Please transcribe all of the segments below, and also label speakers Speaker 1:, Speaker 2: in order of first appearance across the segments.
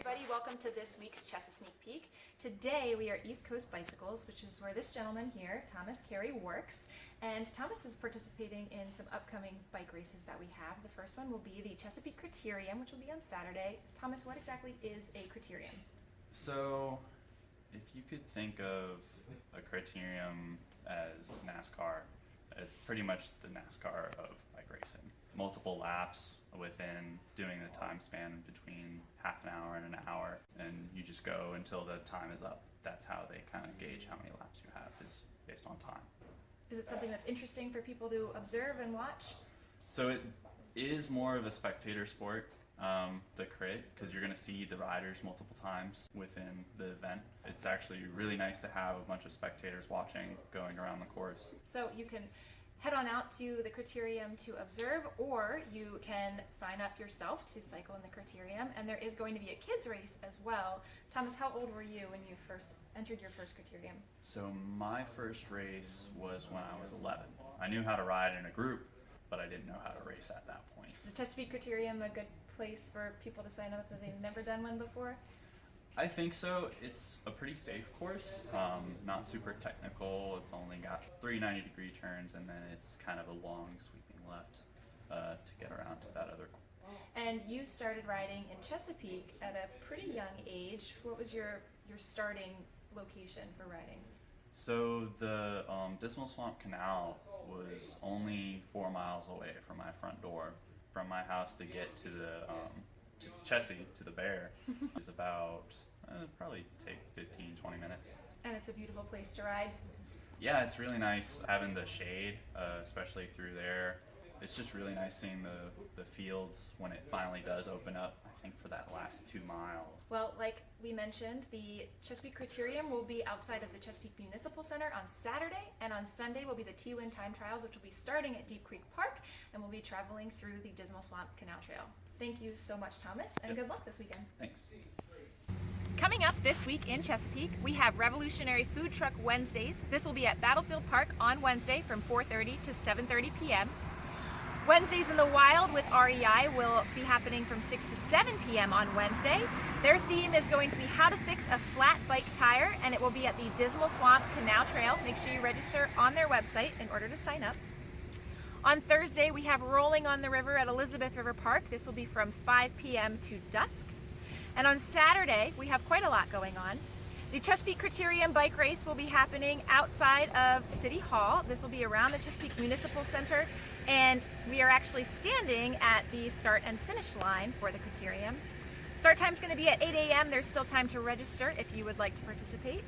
Speaker 1: everybody, welcome to this week's Chesa Sneak Peek. Today we are East Coast Bicycles, which is where this gentleman here, Thomas Carey, works. And Thomas is participating in some upcoming bike races that we have. The first one will be the Chesapeake Criterium, which will be on Saturday. Thomas, what exactly is a Criterium?
Speaker 2: So, if you could think of a Criterium as NASCAR, it's pretty much the NASCAR of bike racing. Multiple laps within doing the time span between half an hour and an hour, and you just go until the time is up. That's how they kind of gauge how many laps you have, is based on time.
Speaker 1: Is it something that's interesting for people to observe and watch?
Speaker 2: So it is more of a spectator sport, the crit, because you're going to see the riders multiple times within the event. It's actually really nice to have a bunch of spectators watching going around the course.
Speaker 1: So you can head on out to the Criterium to observe, or you can sign up yourself to cycle in the Criterium, and there is going to be a kids race as well. Thomas, how old were you when you first entered your first Criterium?
Speaker 2: So my first race was when I was 11. I knew how to ride in a group, but I didn't know how to race at that point.
Speaker 1: Is the Chesapeake Criterium a good place for people to sign up if they've never done one before?
Speaker 2: I think so. It's a pretty safe course, not super technical. It's only got 3 90-degree turns, and then it's kind of a long sweeping left to get around to that other course.
Speaker 1: And you started riding in Chesapeake at a pretty young age. What was your starting location for riding?
Speaker 2: So the Dismal Swamp Canal was only 4 miles away from my front door. From my house to get to the to Chessie, to the Bear, is about probably take 15-20 minutes.
Speaker 1: And it's a beautiful place to ride.
Speaker 2: Yeah, it's really nice having the shade, especially through there. It's just really nice seeing the fields when it finally does open up, I think, for that last 2 miles.
Speaker 1: Well, like we mentioned, the Chesapeake Criterium will be outside of the Chesapeake Municipal Center on Saturday, and on Sunday will be the Teeuwen Time Trials, which will be starting at Deep Creek Park, and we'll be traveling through the Dismal Swamp Canal Trail. Thank you so much, Thomas, and good luck this weekend.
Speaker 2: Thanks.
Speaker 1: Coming up this week in Chesapeake, we have Revolutionary Food Truck Wednesdays. This will be at Battlefield Park on Wednesday from 4:30 to 7:30 p.m. Wednesdays in the Wild with REI will be happening from 6 to 7 p.m. on Wednesday. Their theme is going to be how to fix a flat bike tire, and it will be at the Dismal Swamp Canal Trail. Make sure you register on their website in order to sign up. On Thursday, we have Rolling on the River at Elizabeth River Park. This will be from 5 p.m. to dusk. And on Saturday, we have quite a lot going on. The Chesapeake Criterium bike race will be happening outside of City Hall. This will be around the Chesapeake Municipal Center, and we are actually standing at the start and finish line for the Criterium. Start time is going to be at 8 a.m. There's still time to register if you would like to participate.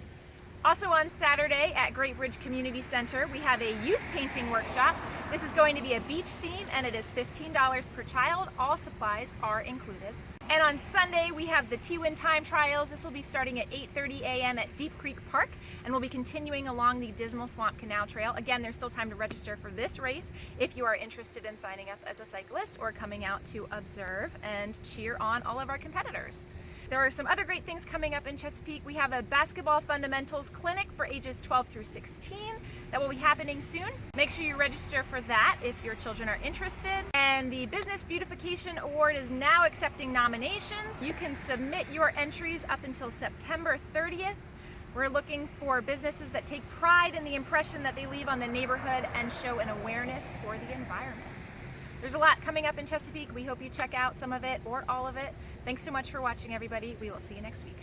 Speaker 1: Also on Saturday at Great Bridge Community Center, we have a youth painting workshop. This is going to be a beach theme, and it is $15 per child. All supplies are included. And on Sunday, we have the Teeuwen Time Trials. This will be starting at 8:30 a.m. at Deep Creek Park, and we'll be continuing along the Dismal Swamp Canal Trail. Again, there's still time to register for this race if you are interested in signing up as a cyclist or coming out to observe and cheer on all of our competitors. There are some other great things coming up in Chesapeake. We have a basketball fundamentals clinic for ages 12 through 16 that will be happening soon. Make sure you register for that if your children are interested. And the Business Beautification Award is now accepting nominations. You can submit your entries up until September 30th. We're looking for businesses that take pride in the impression that they leave on the neighborhood and show an awareness for the environment. There's a lot coming up in Chesapeake. We hope you check out some of it or all of it. Thanks so much for watching, everybody. We will see you next week.